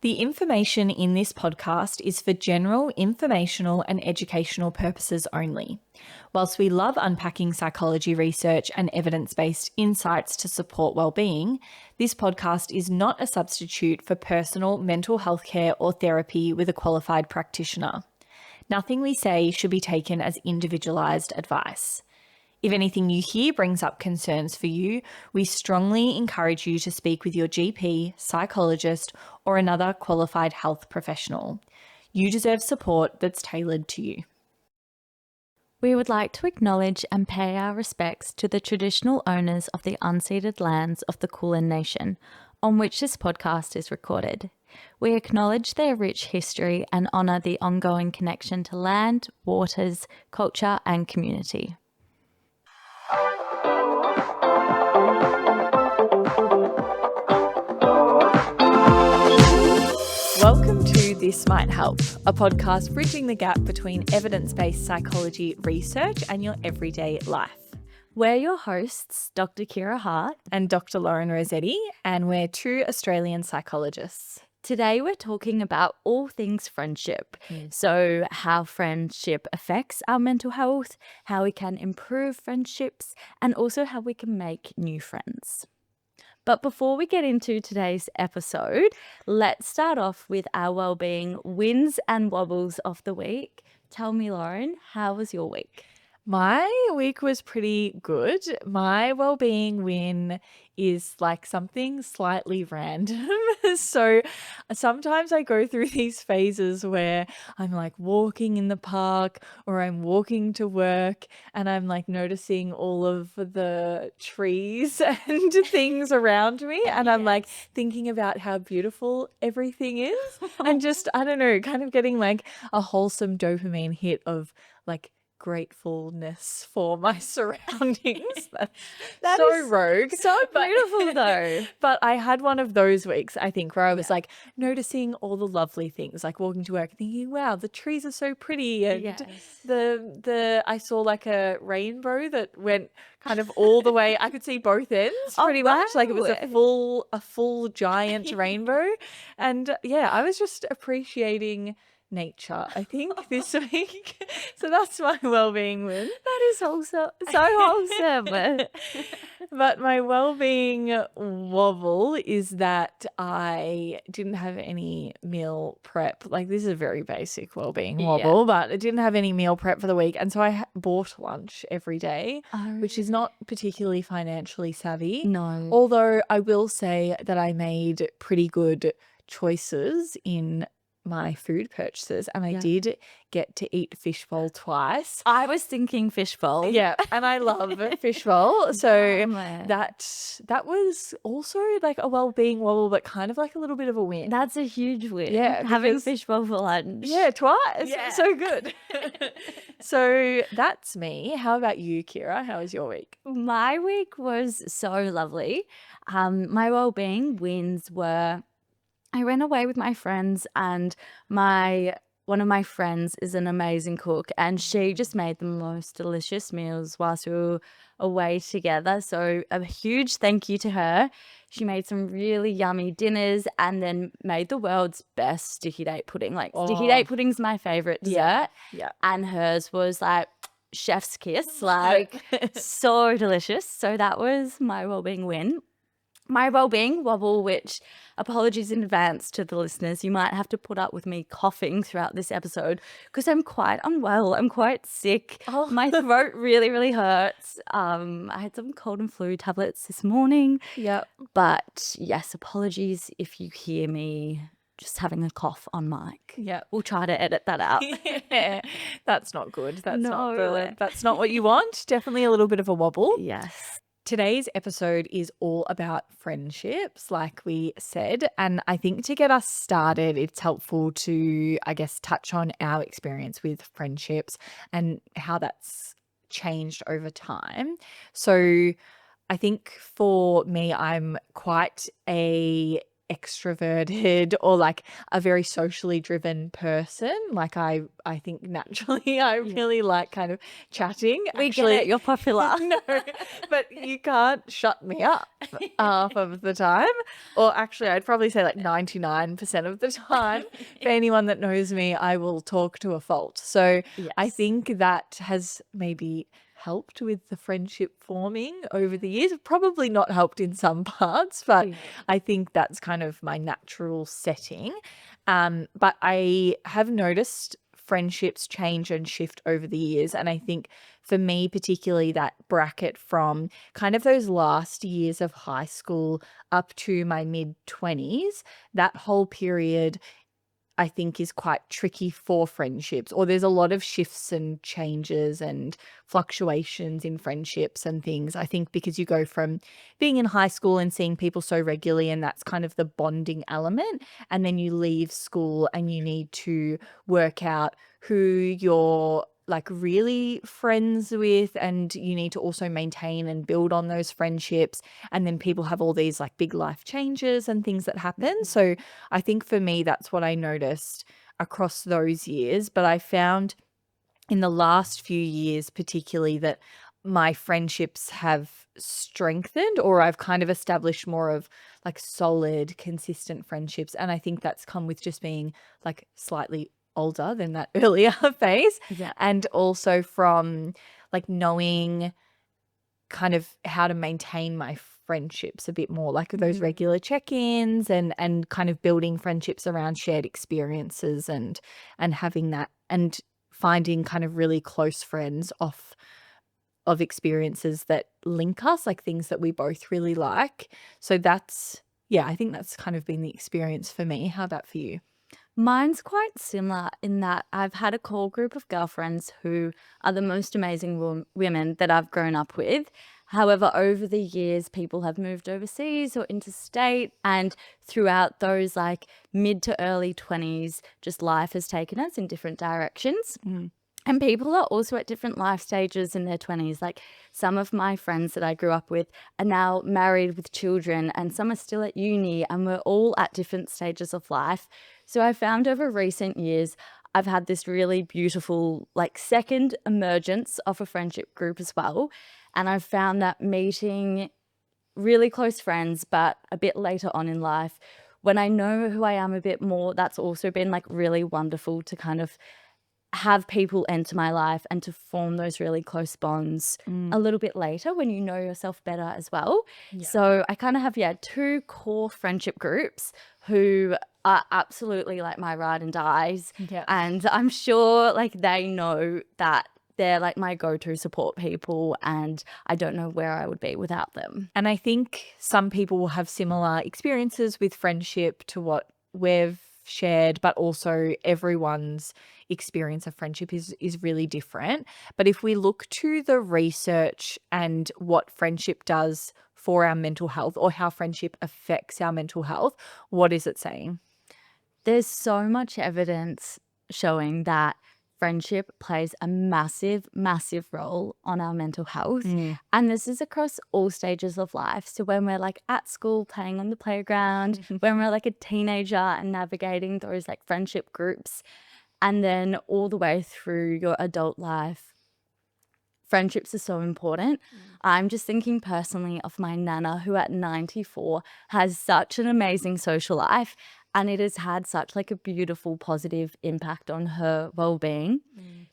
The information in this podcast is for general informational and educational purposes only. Whilst we love unpacking psychology research and evidence-based insights to support well-being, this podcast is not a substitute for personal mental health care or therapy with a qualified practitioner. Nothing we say should be taken as individualised advice. If anything you hear brings up concerns for you, we strongly encourage you to speak with your GP, psychologist, or another qualified health professional. You deserve support that's tailored to you. We would like to acknowledge and pay our respects to the traditional owners of the unceded lands of the Kulin Nation, on which this podcast is recorded. We acknowledge their rich history and honour the ongoing connection to land, waters, culture, and community. Welcome to This Might Help, a podcast bridging the gap between evidence-based psychology research and your everyday life. We're your hosts, Dr. Kira Hart and Dr. Lauren Rossetti, and we're two Australian psychologists. Today we're talking about all things friendship. So how friendship affects our mental health, how we can improve friendships, and also how we can make new friends. But before we get into today's episode, let's start off with our wellbeing wins and wobbles of the week. Tell me, Lauren, how was your week? My week was pretty good. My well-being win is like something slightly random. So sometimes I go through these phases where I'm like walking in the park or I'm walking to work and I'm like noticing all of the trees and things around me. And I'm like thinking about how beautiful everything is. And just, I don't know, kind of getting like a wholesome dopamine hit of like gratefulness for my surroundings. That's so rogue. So beautiful though. But I had one of those weeks, I think, where I was like noticing all the lovely things, like walking to work thinking, wow, the trees are so pretty. And the I saw like a rainbow that went kind of all the way. I could see both ends pretty much. Like it was a full giant rainbow. And yeah, I was just appreciating nature, I think, this week. So that's my well-being win. That is also so wholesome. But my well-being wobble is that I didn't have any meal prep. Like this is a very basic well-being wobble, but I didn't have any meal prep for the week. And so I bought lunch every day, which is not particularly financially savvy. No. Although I will say that I made pretty good choices in my food purchases and I did get to eat fishbowl twice. I was thinking fishbowl. Yeah, and I love fishbowl. So that was also like a well-being wobble, but kind of like a little bit of a win. That's a huge win. Yeah, having fishbowl for lunch. Yeah, twice. Yeah. So good. So that's me. How about you, Kira? How was your week? My week was so lovely. My well-being wins were I went away with my friends and one of my friends is an amazing cook and she just made the most delicious meals whilst we were away together. So a huge thank you to her. She made some really yummy dinners and then made the world's best sticky date pudding. Like sticky date pudding's my favorite dessert. Yeah. And hers was like chef's kiss, like so delicious. So that was my well-being win. My well-being wobble, which apologies in advance to the listeners, you might have to put up with me coughing throughout this episode because I'm quite unwell. I'm quite sick. My throat really, really hurts. I had some cold and flu tablets this morning. Yeah. But yes, apologies if you hear me just having a cough on mic. Yeah. We'll try to edit that out. Yeah. That's not good. That's not what you want. Definitely a little bit of a wobble. Yes. Today's episode is all about friendships, like we said, and I think to get us started, it's helpful to, I guess, touch on our experience with friendships and how that's changed over time. So I think for me, I'm quite a extroverted or like a very socially driven person. Like I think naturally I really like kind of chatting. We get it, you're popular. No, but you can't shut me up half of the time. Or actually, I'd probably say like 99% of the time. For anyone that knows me, I will talk to a fault. So I Yes. think that has maybe helped with the friendship forming over the years. Probably not helped in some parts, but Yeah. I think that's kind of my natural setting. But I have noticed friendships change and shift over the years. And I think for me, particularly that bracket from kind of those last years of high school up to my mid 20s, that whole period I think is quite tricky for friendships, or there's a lot of shifts and changes and fluctuations in friendships and things. I think because you go from being in high school and seeing people so regularly, and that's kind of the bonding element, and then you leave school and you need to work out who you're like really friends with, and you need to also maintain and build on those friendships. And then people have all these like big life changes and things that happen. So I think for me, that's what I noticed across those years. But I found in the last few years, particularly, that my friendships have strengthened, or I've kind of established more of like solid, consistent friendships. And I think that's come with just being like slightly older than that earlier phase. Yeah. And also from like knowing kind of how to maintain my friendships a bit more, like those regular check-ins and kind of building friendships around shared experiences and having that and finding kind of really close friends off of experiences that link us, like things that we both really like. So that's, yeah, I think that's kind of been the experience for me. How about for you? Mine's quite similar in that I've had a core group of girlfriends who are the most amazing women that I've grown up with. However, over the years, people have moved overseas or interstate, and throughout those like mid to early 20s, just life has taken us in different directions. And people are also at different life stages in their 20s. Like some of my friends that I grew up with are now married with children, and some are still at uni, and we're all at different stages of life. So I found over recent years, I've had this really beautiful, like, second emergence of a friendship group as well. And I've found that meeting really close friends, but a bit later on in life, when I know who I am a bit more, that's also been like really wonderful to kind of have people enter my life and to form those really close bonds a little bit later when you know yourself better as well. Yeah. So I kind of have, two core friendship groups who are absolutely like my ride and dies. Yeah. And I'm sure like they know that they're like my go-to support people, and I don't know where I would be without them. And I think some people will have similar experiences with friendship to what we've shared, but also everyone's experience of friendship is really different. But if we look to the research and what friendship does for our mental health, or how friendship affects our mental health, what is it saying? There's so much evidence showing that friendship plays a massive, massive role on our mental health. And this is across all stages of life. So when we're like at school playing on the playground, when we're like a teenager and navigating those like friendship groups, and then all the way through your adult life, friendships are so important. I'm just thinking personally of my nana, who at 94 has such an amazing social life, and it has had such like a beautiful positive impact on her well-being.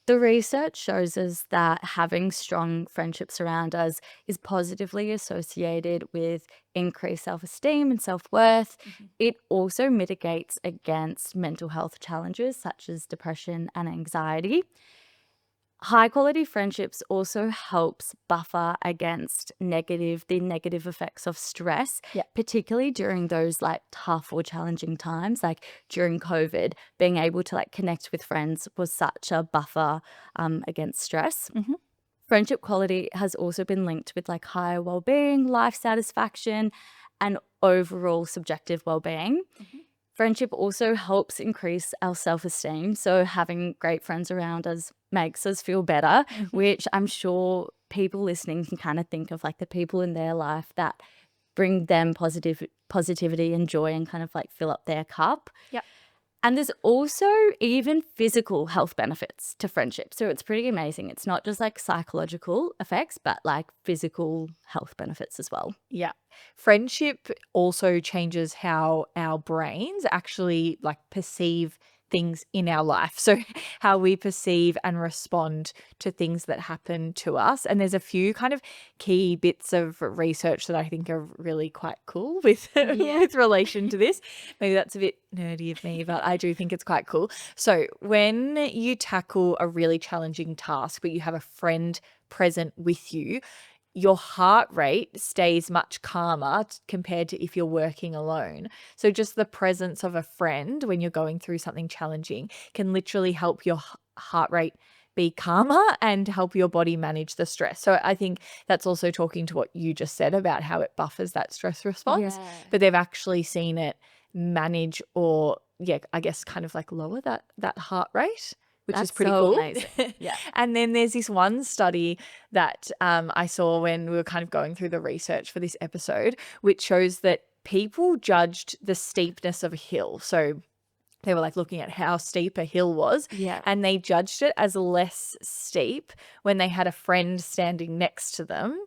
The research shows us that having strong friendships around us is positively associated with increased self-esteem and self-worth. It also mitigates against mental health challenges such as depression and anxiety. High quality friendships also helps buffer against the negative effects of stress, Yeah. particularly during those like tough or challenging times, like during COVID. Being able to like connect with friends was such a buffer against stress. Friendship quality has also been linked with like higher well-being, life satisfaction, and overall subjective well-being. Friendship also helps increase our self-esteem. So having great friends around us makes us feel better, which I'm sure people listening can kind of think of like the people in their life that bring them positive positivity and joy and kind of like fill up their cup. Yep. And there's also even physical health benefits to friendship. So it's pretty amazing. It's not just like psychological effects, but like physical health benefits as well. Yeah. Friendship also changes how our brains actually like perceive things in our life. So how we perceive and respond to things that happen to us. And there's a few kind of key bits of research that I think are really quite cool with with relation to this. Maybe that's a bit nerdy of me, but I do think it's quite cool. So when you tackle a really challenging task, but you have a friend present with you, your heart rate stays much calmer compared to if you're working alone. So just the presence of a friend when you're going through something challenging can literally help your heart rate be calmer and help your body manage the stress. So I think that's also talking to what you just said about how it buffers that stress response, but they've actually seen it manage or I guess kind of like lower that heart rate, which is pretty cool. Amazing. Yeah. And then there's this one study that I saw when we were kind of going through the research for this episode, which shows that people judged the steepness of a hill. So they were like looking at how steep a hill was, and they judged it as less steep when they had a friend standing next to them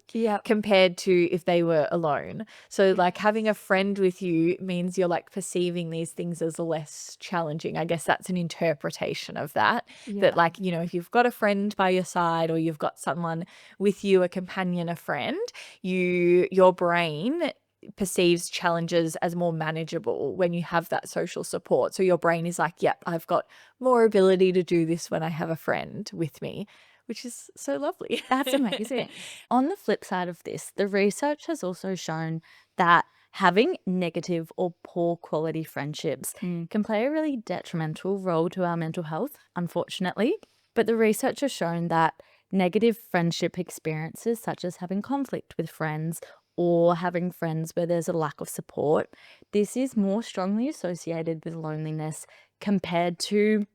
compared to if they were alone. So like having a friend with you means you're like perceiving these things as less challenging. I guess that's an interpretation of that, that like, you know, if you've got a friend by your side or you've got someone with you, a companion, a friend, your brain perceives challenges as more manageable when you have that social support. So your brain is like, yep, I've got more ability to do this when I have a friend with me, which is so lovely. That's amazing. On the flip side of this, the research has also shown that having negative or poor quality friendships can play a really detrimental role to our mental health, unfortunately. But the research has shown that negative friendship experiences, such as having conflict with friends or having friends where there's a lack of support, this is more strongly associated with loneliness compared to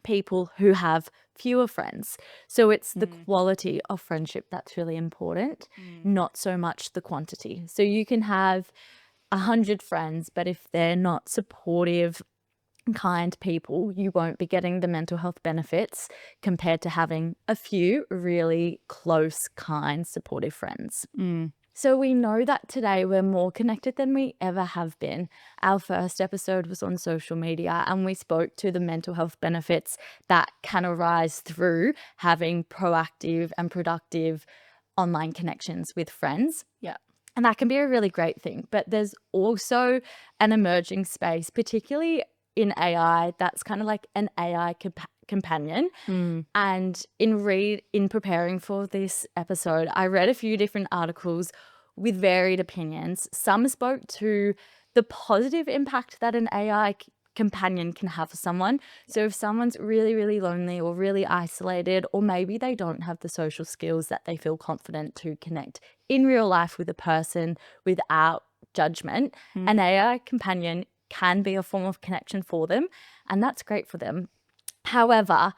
people who have fewer friends. So it's the quality of friendship that's really important, not so much the quantity. So you can have 100 friends, but if they're not supportive, kind people, you won't be getting the mental health benefits compared to having a few really close, kind, supportive friends. So we know that today we're more connected than we ever have been. Our first episode was on social media and we spoke to the mental health benefits that can arise through having proactive and productive online connections with friends. Yeah. And that can be a really great thing. But there's also an emerging space, particularly in AI, that's kind of like an AI companion. And in preparing for this episode, I read a few different articles with varied opinions. Some spoke to the positive impact that an AI companion can have for someone. So if someone's really, really lonely or really isolated, or maybe they don't have the social skills that they feel confident to connect in real life with a person without judgment, an AI companion can be a form of connection for them, and that's great for them. However,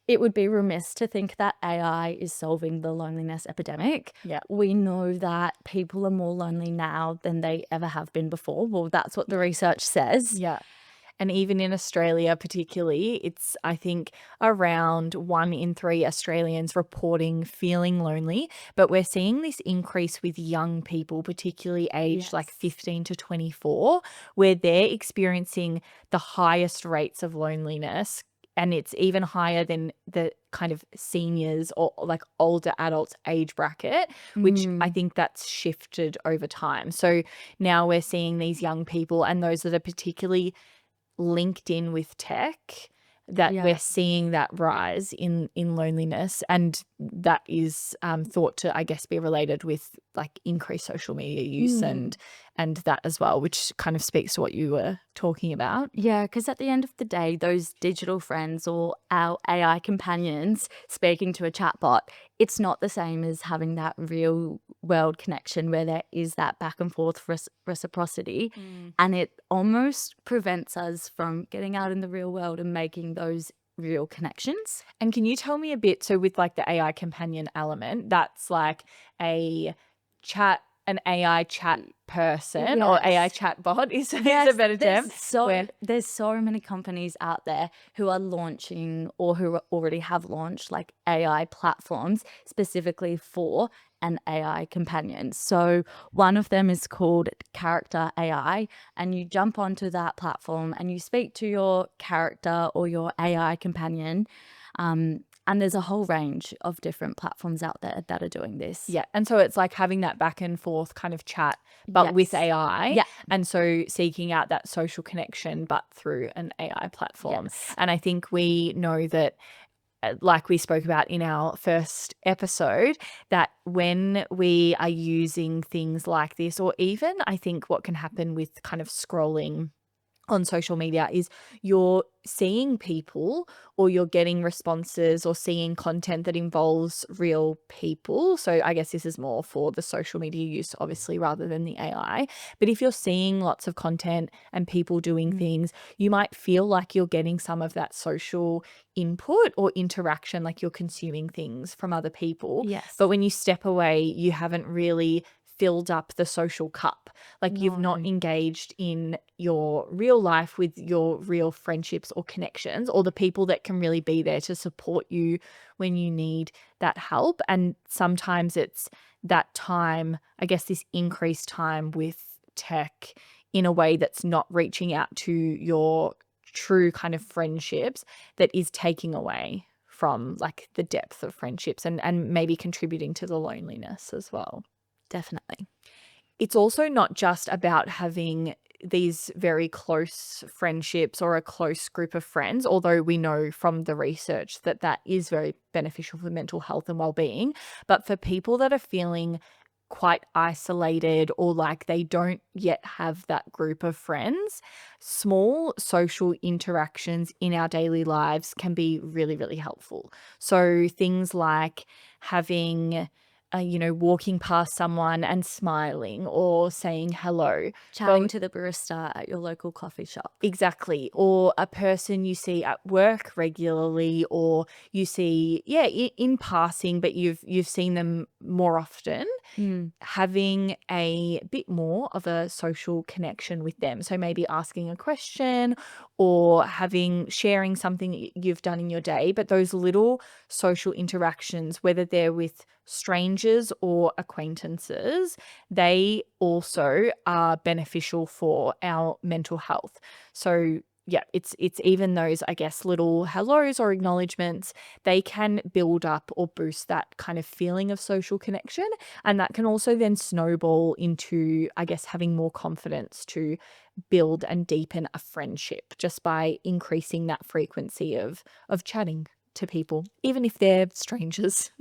it would be remiss to think that AI is solving the loneliness epidemic. Yeah. We know that people are more lonely now than they ever have been before. Well, that's what the research says. Yeah. And even in Australia particularly, it's, I think, around 1 in 3 Australians reporting feeling lonely. But we're seeing this increase with young people, particularly aged like 15 to 24, where they're experiencing the highest rates of loneliness. And it's even higher than the kind of seniors or like older adults age bracket, which I think that's shifted over time. So now we're seeing these young people and those that are particularly linked in with tech, that we're seeing that rise in loneliness, and that is thought to, I guess, be related with like increased social media use and that as well, which kind of speaks to what you were talking about. Yeah, because at the end of the day, those digital friends or our AI companions speaking to a chatbot, it's not the same as having that real world connection where there is that back and forth reciprocity. And it almost prevents us from getting out in the real world and making those real connections. And can you tell me a bit, so with like the AI companion element, that's like an AI chat person or AI Yes. chatbot is a Yes, better term. there's so many companies out there who are launching or who already have launched like AI platforms specifically for an AI companion. So one of them is called Character AI, and you jump onto that platform and you speak to your character or your AI companion. And there's a whole range of different platforms out there that are doing this. Yeah. And so it's like having that back and forth kind of chat, but with Yes. AI. Yeah. And so seeking out that social connection, but through an AI platform. Yes. And I think we know that, like we spoke about in our first episode, that when we are using things like this, or even I think what can happen with kind of scrolling on social media, is you're seeing people or you're getting responses or seeing content that involves real people. So I guess this is more for the social media use, obviously, rather than the AI. But if you're seeing lots of content and people doing things, you might feel like you're getting some of that social input or interaction, like you're consuming things from other people. Yes. But when you step away, you haven't really filled up the social cup. Like you've not No. engaged in your real life with your real friendships or connections, or the people that can really be there to support you when you need that help. And sometimes it's that time, I guess, this increased time with tech in a way that's not reaching out to your true kind of friendships, that is taking away from like the depth of friendships and maybe contributing to the loneliness as well. Definitely. It's also not just about having these very close friendships or a close group of friends, although we know from the research that that is very beneficial for mental health and well-being. But for people that are feeling quite isolated or like they don't yet have that group of friends, small social interactions in our daily lives can be really, really helpful. So things like having walking past someone and smiling or saying hello. Chatting to the barista at your local coffee shop. Exactly. Or a person you see at work regularly, or you see, in passing, but you've seen them more often. Having a bit more of a social connection with them. So maybe asking a question or sharing something you've done in your day, but those little social interactions, whether they're with strangers or acquaintances, they also are beneficial for our mental health. So yeah, it's even those, I guess, little hellos or acknowledgements, they can build up or boost that kind of feeling of social connection. And that can also then snowball into, I guess, having more confidence to build and deepen a friendship just by increasing that frequency of chatting to people, even if they're strangers.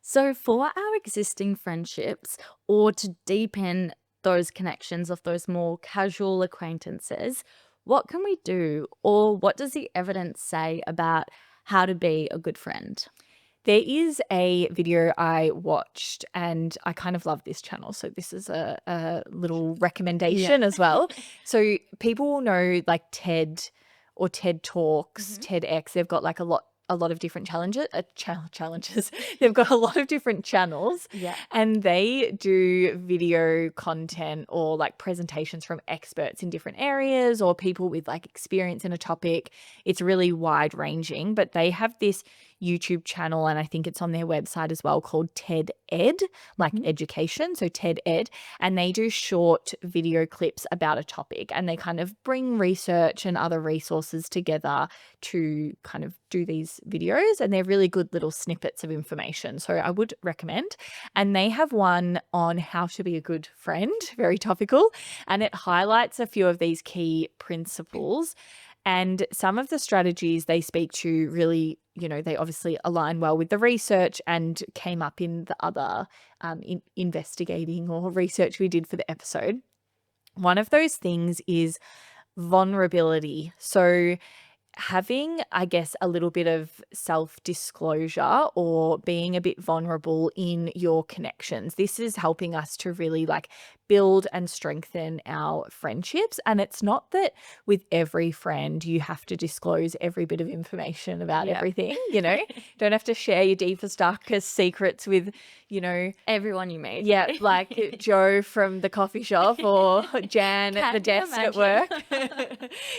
So for our existing friendships, or to deepen those connections of those more casual acquaintances, what can we do, or what does the evidence say about how to be a good friend? There is a video I watched and I kind of love this channel. So this is a little recommendation as well. So people will know like TED or TED Talks, TEDx. They've got like a lot of different challenges. They've got a lot of different channels. Yeah. And they do video content or like presentations from experts in different areas or people with like experience in a topic. It's really wide ranging, but they have this YouTube channel, and I think it's on their website as well, called TED Ed, like education. So TED Ed, and they do short video clips about a topic, and they kind of bring research and other resources together to kind of do these videos, and they're really good little snippets of information. So I would recommend. And they have one on how to be a good friend, very topical, and it highlights a few of these key principles. And some of the strategies they speak to really, they obviously align well with the research and came up in the other investigating or research we did for the episode. One of those things is vulnerability. So having, I guess, a little bit of self-disclosure or being a bit vulnerable in your connections. This is helping us to really like build and strengthen our friendships. And it's not that with every friend you have to disclose every bit of information about everything, don't have to share your deepest, darkest secrets with, Everyone you meet. yeah, like Joe from the coffee shop or Jan at the Can you desk at work.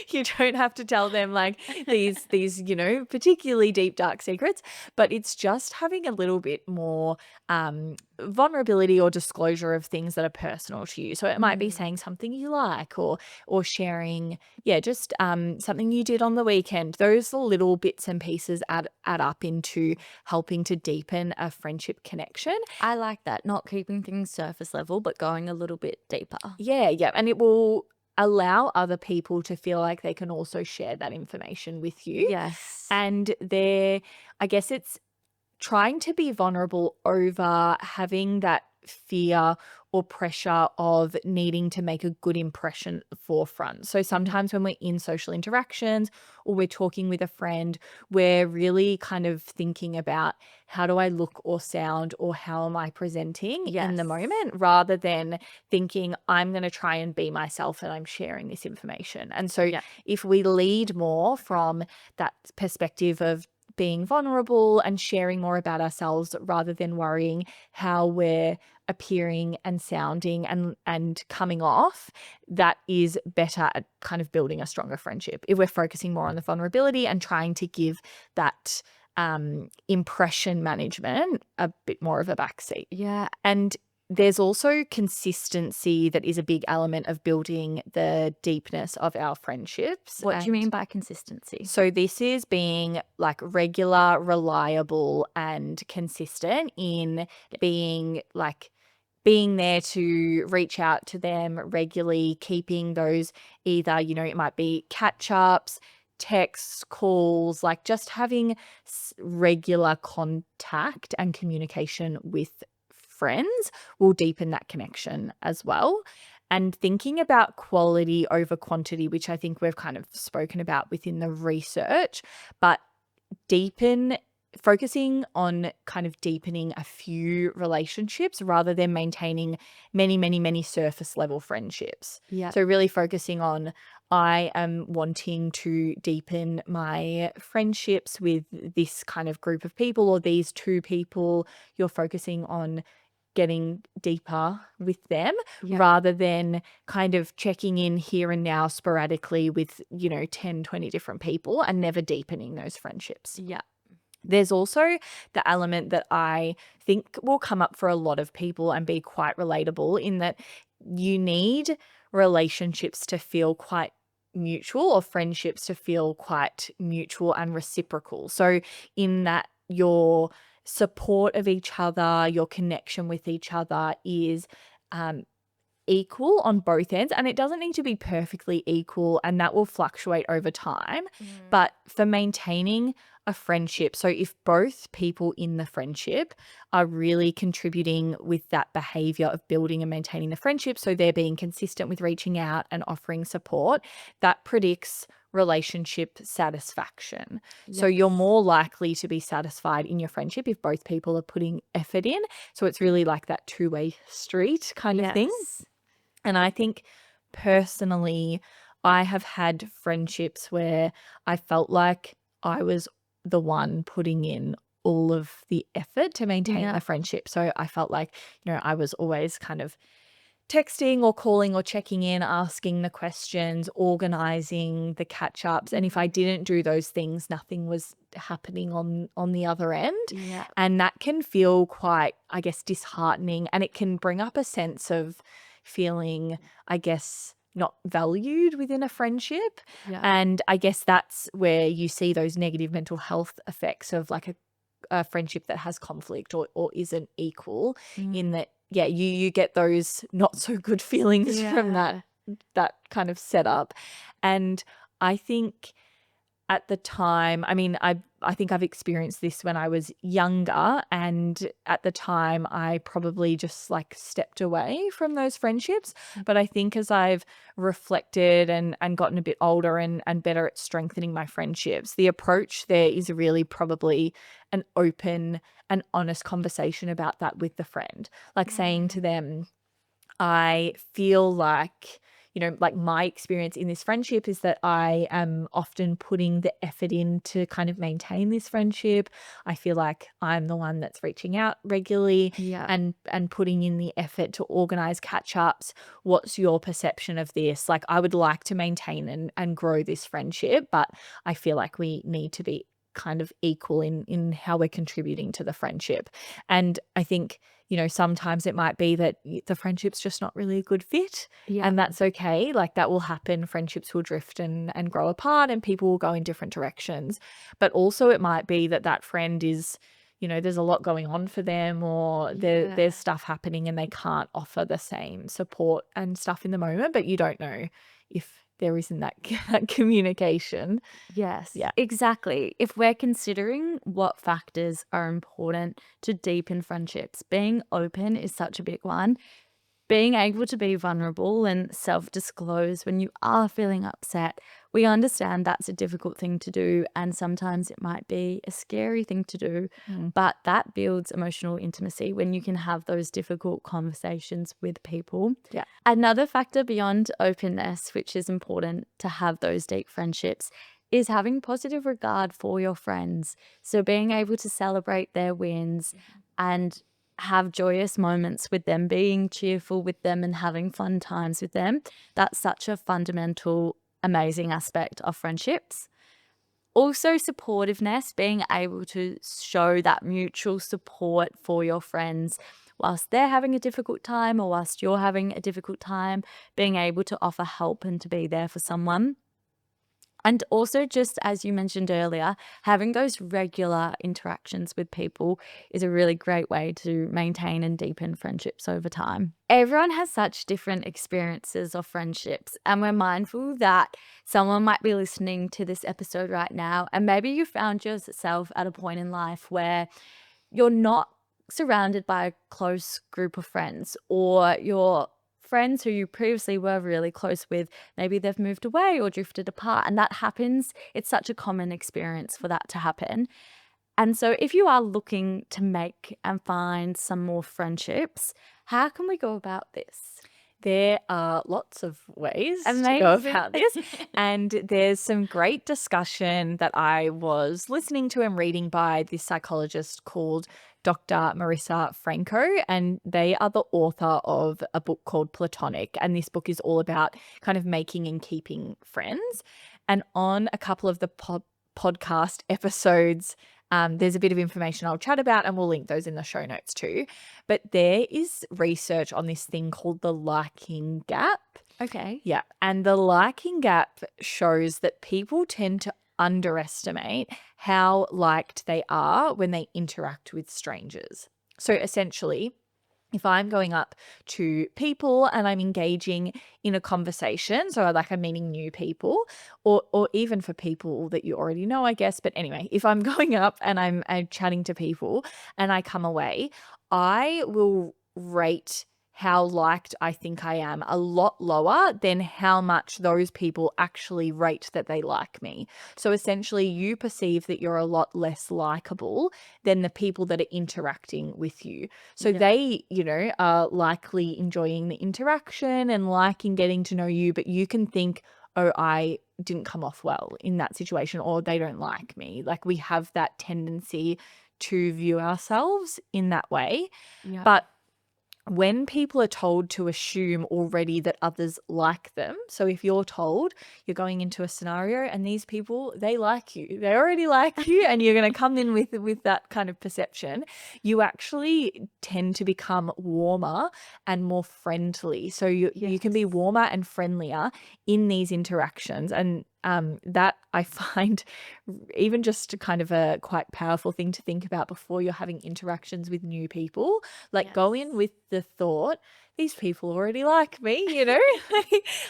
You don't have to tell them like these particularly deep, dark secrets, but it's just having a little bit more vulnerability or disclosure of things that are personal to you. So it might be saying something you like or sharing, just something you did on the weekend. Those little bits and pieces add up into helping to deepen a friendship connection. I like that, not keeping things surface level, but going a little bit deeper. Yeah. And it will allow other people to feel like they can also share that information with you. Yes. And I guess it's trying to be vulnerable over having that fear or pressure of needing to make a good impression at the forefront. So sometimes when we're in social interactions or we're talking with a friend, we're really kind of thinking about how do I look or sound or how am I presenting in the moment, rather than thinking I'm going to try and be myself and I'm sharing this information. And so if we lead more from that perspective of being vulnerable and sharing more about ourselves rather than worrying how we're appearing and sounding and coming off, that is better at kind of building a stronger friendship. If we're focusing more on the vulnerability and trying to give that impression management a bit more of a backseat. Yeah. And there's also consistency that is a big element of building the deepness of our friendships. What do you mean by consistency? So this is being like regular, reliable, and consistent in being there to reach out to them regularly, keeping those either, it might be catch-ups, texts, calls, like just having regular contact and communication with friends will deepen that connection as well. And thinking about quality over quantity, which I think we've kind of spoken about within the research, but focusing on kind of deepening a few relationships rather than maintaining many, many, many surface level friendships. Yeah. So really focusing on, I am wanting to deepen my friendships with this kind of group of people or these two people. You're focusing on getting deeper with them rather than kind of checking in here and now sporadically with 10, 20 different people and never deepening those friendships. There's also the element that I think will come up for a lot of people and be quite relatable, in that you need relationships to feel quite mutual, or friendships to feel quite mutual and reciprocal. So in that your support of each other, your connection with each other is equal on both ends, and it doesn't need to be perfectly equal, and that will fluctuate over time. But for maintaining a friendship, so if both people in the friendship are really contributing with that behavior of building and maintaining the friendship, so they're being consistent with reaching out and offering support, that predicts relationship satisfaction. So you're more likely to be satisfied in your friendship if both people are putting effort in. So it's really like that two-way street kind of thing. And I think personally, I have had friendships where I felt like I was the one putting in all of the effort to maintain the friendship. So I felt like, I was always kind of texting or calling or checking in, asking the questions, organizing the catch-ups. And if I didn't do those things, nothing was happening on the other end. And that can feel quite, I guess, disheartening, and it can bring up a sense of feeling, I guess, not valued within a friendship. And I guess that's where you see those negative mental health effects of like a friendship that has conflict or isn't equal, in that you get those not so good feelings from that kind of setup. And I think at the time, I mean, I think I've experienced this when I was younger, and at the time I probably just like stepped away from those friendships. But I think as I've reflected and gotten a bit older and better at strengthening my friendships, the approach there is really probably an open and honest conversation about that with the friend, like saying to them, I feel like, like my experience in this friendship is that I am often putting the effort in to kind of maintain this friendship. I feel like I'm the one that's reaching out regularly Yeah. and putting in the effort to organize catch-ups. What's your perception of this? Like, I would like to maintain and grow this friendship, but I feel like we need to be kind of equal in how we're contributing to the friendship. And I think, sometimes it might be that the friendship's just not really a good fit, Yeah. and that's okay. Like, that will happen. Friendships will drift and grow apart, and people will go in different directions. But also it might be that that friend is, there's a lot going on for them, or Yeah. there's stuff happening and they can't offer the same support and stuff in the moment, but you don't know if there isn't that that communication. Yes, Yeah. exactly. If we're considering what factors are important to deepen friendships, being open is such a big one. Being able to be vulnerable and self disclose when you are feeling upset, we understand that's a difficult thing to do, and sometimes it might be a scary thing to do, Mm. but that builds emotional intimacy when you can have those difficult conversations with people. Yeah. Another factor beyond openness, which is important to have those deep friendships, is having positive regard for your friends. So being able to celebrate their wins and have joyous moments with them, being cheerful with them and having fun times with them. That's such a fundamental, amazing aspect of friendships. Also, supportiveness, being able to show that mutual support for your friends whilst they're having a difficult time or whilst you're having a difficult time, being able to offer help and to be there for someone. And also, just as you mentioned earlier, having those regular interactions with people is a really great way to maintain and deepen friendships over time. Everyone has such different experiences of friendships, and we're mindful that someone might be listening to this episode right now, and maybe you found yourself at a point in life where you're not surrounded by a close group of friends, or your friends who you previously were really close with, maybe they've moved away or drifted apart, and that happens. It's such a common experience for that to happen. And so if you are looking to make and find some more friendships, how can we go about this? There are lots of ways to go Amazing. about this, and there's some great discussion that I was listening to and reading by this psychologist called Dr. Marissa Franco, and they are the author of a book called Platonic, and this book is all about kind of making and keeping friends. And on a couple of the podcast episodes, there's a bit of information I'll chat about, and we'll link those in the show notes too. But there is research on this thing called the liking gap. Okay. Yeah. And the liking gap shows that people tend to underestimate how liked they are when they interact with strangers. So essentially, if I'm going up to people and I'm engaging in a conversation, so like I'm meeting new people, or even for people that you already know, I guess. But anyway, if I'm going up and I'm chatting to people and I come away, I will rate how liked I think I am a lot lower than how much those people actually rate that they like me. So essentially, you perceive that you're a lot less likable than the people that are interacting with you. So Yeah. they, are likely enjoying the interaction and liking getting to know you, but you can think, oh, I didn't come off well in that situation, or they don't like me. Like, we have that tendency to view ourselves in that way. Yeah. But when people are told to assume already that others like them, so if you're told you're going into a scenario and these people, they like you, they already like you, and you're going to come in with that kind of perception, you actually tend to become warmer and more friendly. So you can be Yes. warmer and friendlier in these interactions, and that I find even just kind of a quite powerful thing to think about before you're having interactions with new people. Like, go in Yes. with the thought, these people already like me,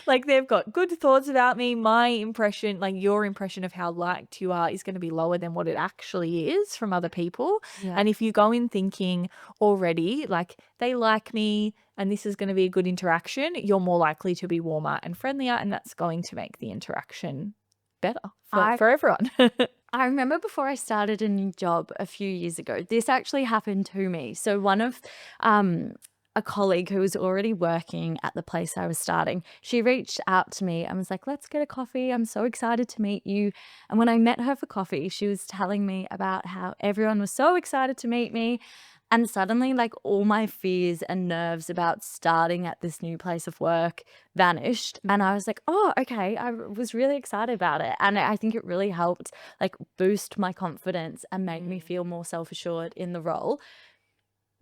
like they've got good thoughts about me. My impression, like your impression of how liked you are, is going to be lower than what it actually is from other people. Yeah. And if you go in thinking already, like, they like me and this is going to be a good interaction, you're more likely to be warmer and friendlier, and that's going to make the interaction better for everyone. I remember before I started a new job a few years ago, this actually happened to me. So one of a colleague who was already working at the place I was starting. She reached out to me and was like, let's get a coffee. I'm so excited to meet you. And when I met her for coffee, she was telling me about how everyone was so excited to meet me. And suddenly, like, all my fears and nerves about starting at this new place of work vanished. And I was like, oh, okay. I was really excited about it. And I think it really helped, like, boost my confidence and make me feel more self assured in the role.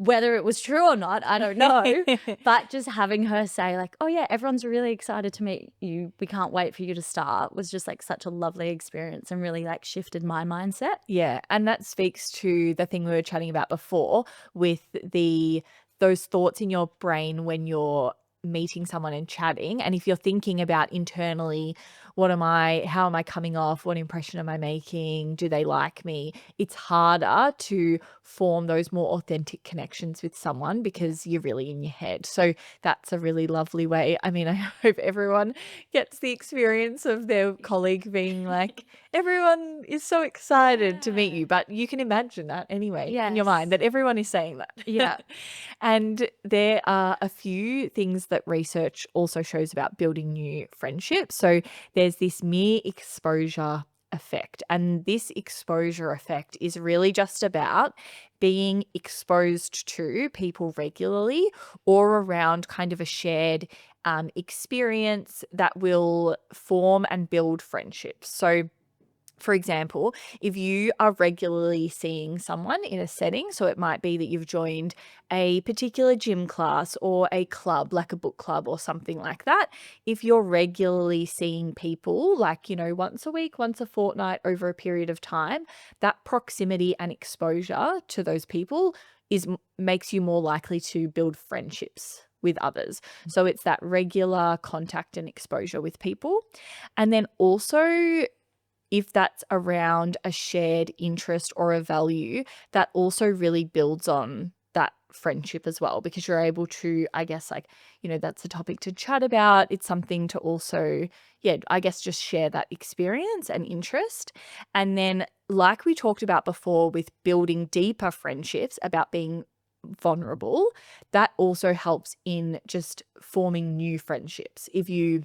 Whether it was true or not, I don't know. But just having her say, like, oh, yeah, everyone's really excited to meet you. We can't wait for you to start, was just like such a lovely experience and really like shifted my mindset. Yeah, and that speaks to the thing we were chatting about before with those thoughts in your brain when you're meeting someone and chatting. And if you're thinking about internally, how am I coming off? What impression am I making? Do they like me? It's harder to form those more authentic connections with someone because you're really in your head. So that's a really lovely way. I mean, I hope everyone gets the experience of their colleague being like, everyone is so excited to meet Yeah. you, but you can imagine that anyway in your mind Yes. that everyone is saying that. Yeah. And there are a few things that research also shows about building new friendships. So there's this mere exposure effect. And this exposure effect is really just about being exposed to people regularly or around kind of a shared experience that will form and build friendships. So for example, if you are regularly seeing someone in a setting, so it might be that you've joined a particular gym class or a club, like a book club or something like that, if you're regularly seeing people, like, once a week, once a fortnight over a period of time, that proximity and exposure to those people makes you more likely to build friendships with others. So it's that regular contact and exposure with people. And then also, if that's around a shared interest or a value, that also really builds on that friendship as well, because you're able to, I guess, like, that's a topic to chat about. It's something to also, yeah, I guess just share that experience and interest. And then, like we talked about before with building deeper friendships about being vulnerable, that also helps in just forming new friendships. If you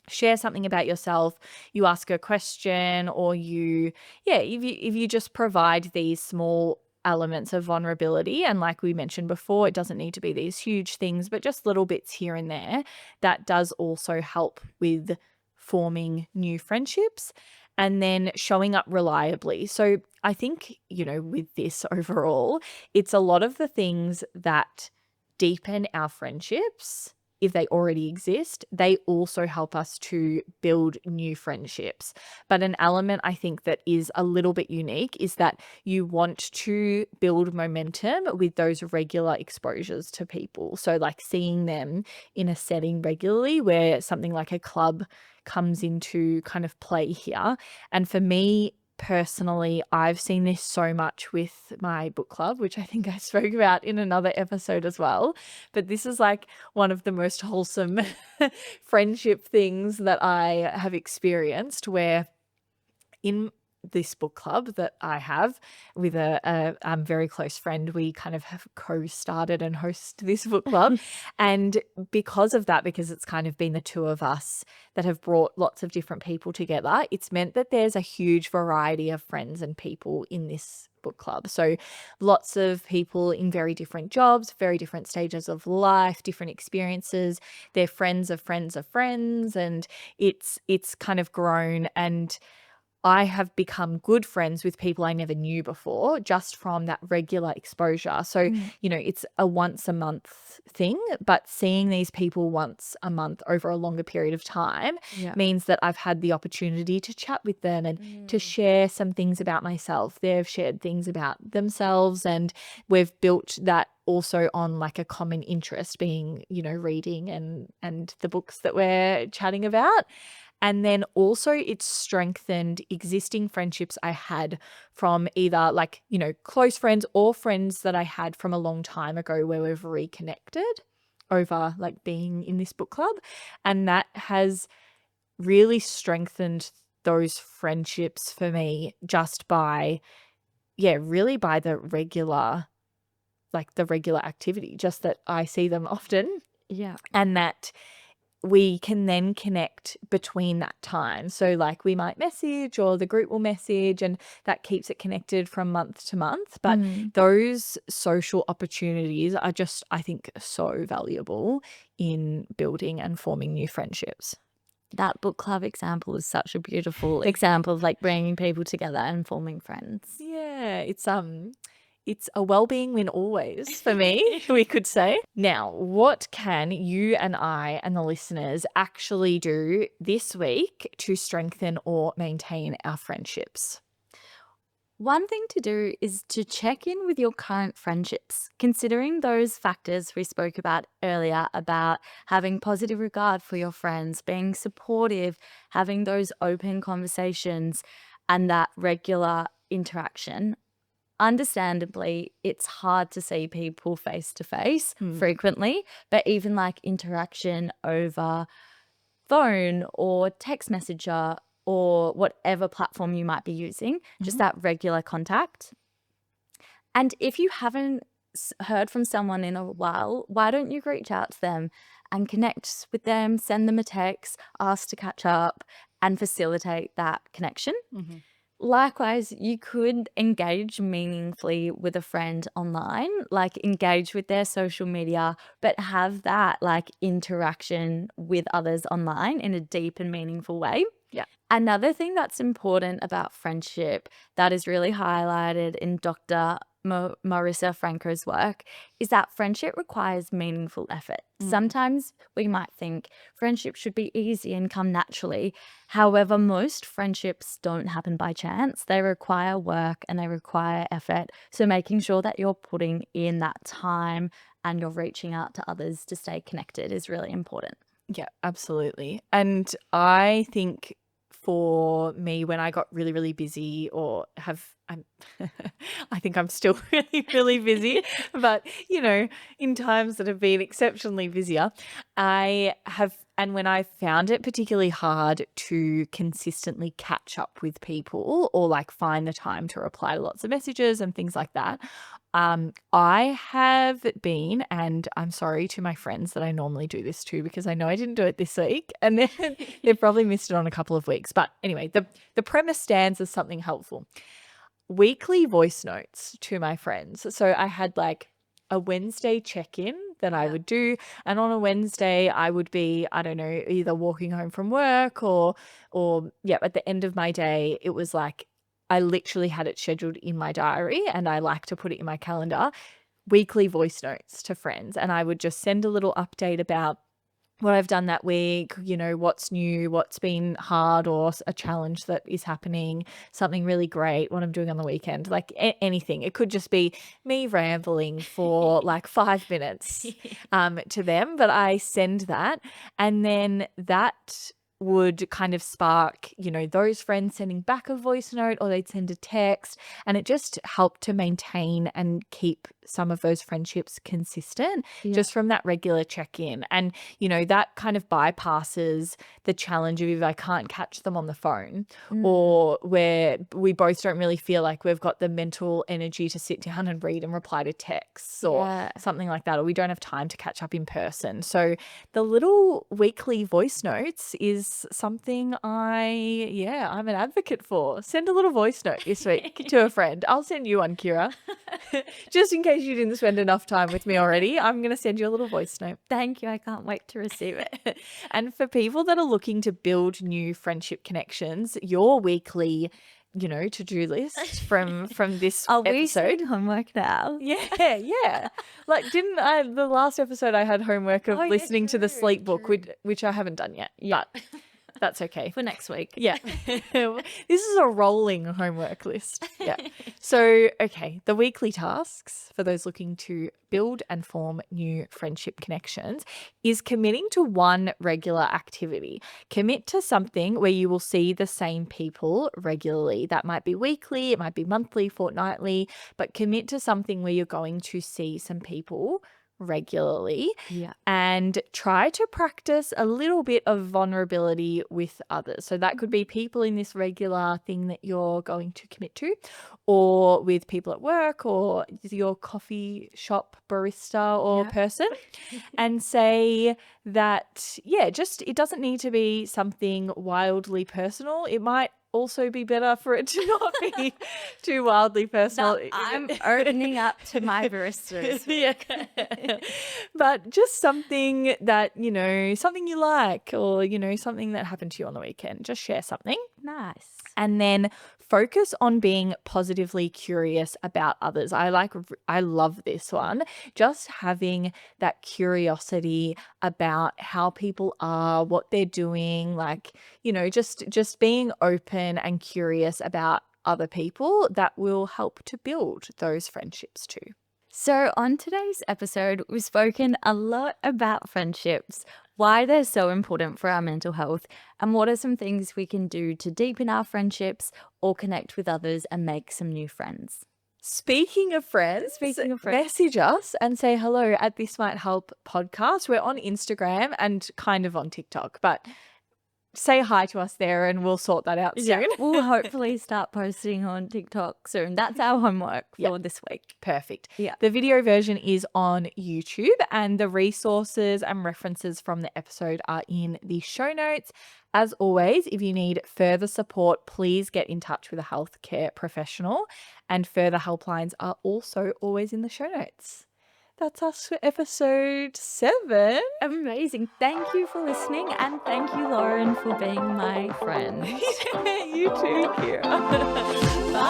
share something about yourself, you ask a question, or if you just provide these small elements of vulnerability, and like we mentioned before, it doesn't need to be these huge things, but just little bits here and there, that does also help with forming new friendships. And then showing up reliably. So I think, with this overall, it's a lot of the things that deepen our friendships. If they already exist, they also help us to build new friendships. But an element I think that is a little bit unique is that you want to build momentum with those regular exposures to people. So like seeing them in a setting regularly where something like a club comes into kind of play here. And for me, personally, I've seen this so much with my book club, which I think I spoke about in another episode as well. But this is like one of the most wholesome friendship things that I have experienced, where in this book club that I have with a very close friend, we kind of have co-started and host this book club. And because of that, because it's kind of been the two of us that have brought lots of different people together, it's meant that there's a huge variety of friends and people in this book club. So lots of people in very different jobs, very different stages of life, different experiences. They're friends of friends of friends, and it's kind of grown, and I have become good friends with people I never knew before just from that regular exposure. So, it's a once a month thing, but seeing these people once a month over a longer period of time Yeah. means that I've had the opportunity to chat with them and to share some things about myself. They've shared things about themselves, and we've built that also on like a common interest being, reading and the books that we're chatting about. And then also it's strengthened existing friendships I had from either like, close friends or friends that I had from a long time ago where we've reconnected over like being in this book club. And that has really strengthened those friendships for me just by, really by the regular like the regular activity, just that I see them often Yeah. and that we can then connect between that time. So like we might message or the group will message and that keeps it connected from month to month. But those social opportunities are just, I think, so valuable in building and forming new friendships. That book club example is such a beautiful example of like bringing people together and forming friends. Yeah, it's a well-being win always for me, we could say. Now, what can you and I and the listeners actually do this week to strengthen or maintain our friendships? One thing to do is to check in with your current friendships, considering those factors we spoke about earlier about having positive regard for your friends, being supportive, having those open conversations, and that regular interaction. Understandably, it's hard to see people face to face frequently, but even like interaction over phone or text messenger or whatever platform you might be using, just that regular contact. And if you haven't heard from someone in a while, why don't you reach out to them and connect with them, send them a text, ask to catch up, and facilitate that connection? Likewise, you could engage meaningfully with a friend online, like engage with their social media, but have that like interaction with others online in a deep and meaningful way. Yeah. Another thing that's important about friendship that is really highlighted in Dr. Marissa Franco's work is that friendship requires meaningful effort. Sometimes we might think friendship should be easy and come naturally. However, most friendships don't happen by chance. They require work and they require effort. So making sure that you're putting in that time and you're reaching out to others to stay connected is really important. Yeah, absolutely. And I think for me, when I got really, really busy or I think I'm still really, really busy, but in times that have been exceptionally busier, and when I found it particularly hard to consistently catch up with people or like find the time to reply to lots of messages and things like that, I have been, and I'm sorry to my friends that I normally do this to because I know I didn't do it this week and then they've probably missed it on a couple of weeks. But anyway, the premise stands as something helpful. Weekly voice notes to my friends. So I had like a Wednesday check-in that I would do. And on a Wednesday, I would be, I don't know, either walking home from work or at the end of my day, it was like I literally had it scheduled in my diary and I like to put it in my calendar, weekly voice notes to friends. And I would just send a little update about what I've done that week, what's new, what's been hard or a challenge that is happening, something really great, what I'm doing on the weekend, like anything. It could just be me rambling for like 5 minutes to them, but I send that and then that would kind of spark, those friends sending back a voice note or they'd send a text and it just helped to maintain and keep some of those friendships consistent just from that regular check-in. And, that kind of bypasses the challenge of if I can't catch them on the phone or where we both don't really feel like we've got the mental energy to sit down and read and reply to texts or something like that, or we don't have time to catch up in person. So the little weekly voice notes is something I'm an advocate for. Send a little voice note this week to a friend. I'll send you one, Kira. Just in case you didn't spend enough time with me already, I'm going to send you a little voice note. Thank you. I can't wait to receive it. And for people that are looking to build new friendship connections, your weekly, to-do list from this Are we episode. doing homework now? Yeah. Like, didn't I, the last episode I had homework of listening to the sleep book, which I haven't done yet. But that's okay. For next week. Yeah. This is a rolling homework list. Yeah. So, okay, the weekly tasks for those looking to build and form new friendship connections is committing to one regular activity. Commit to something where you will see the same people regularly. That might be weekly, it might be monthly, fortnightly, but commit to something where you're going to see some people regularly Yeah. and try to practice a little bit of vulnerability with others. So that could be people in this regular thing that you're going to commit to, or with people at work, or your coffee shop barista or Yeah. person, and say that, yeah, just it doesn't need to be something wildly personal. It might also be better for it to not be too wildly personal. No, I'm opening up to my barista this week. Yeah. But just something that, something you like, or, something that happened to you on the weekend. Just share something. Nice. And then focus on being positively curious about others. I love this one. Just having that curiosity about how people are, what they're doing, like, just being open and curious about other people, that will help to build those friendships too. So, on today's episode, we've spoken a lot about friendships, why they're so important for our mental health, and what are some things we can do to deepen our friendships or connect with others and make some new friends. Speaking of friends, message us and say hello at This Might Help podcast. We're on Instagram and kind of on TikTok, but say hi to us there and we'll sort that out soon. Yeah, we'll hopefully start posting on TikTok soon. That's our homework for this week. Perfect. Yeah. The video version is on YouTube, and the resources and references from the episode are in the show notes. As always, if you need further support, please get in touch with a healthcare professional, and further helplines are also always in the show notes. That's us for episode 7. Amazing. Thank you for listening, and thank you, Lauren, for being my friend. You too, Kira. Bye.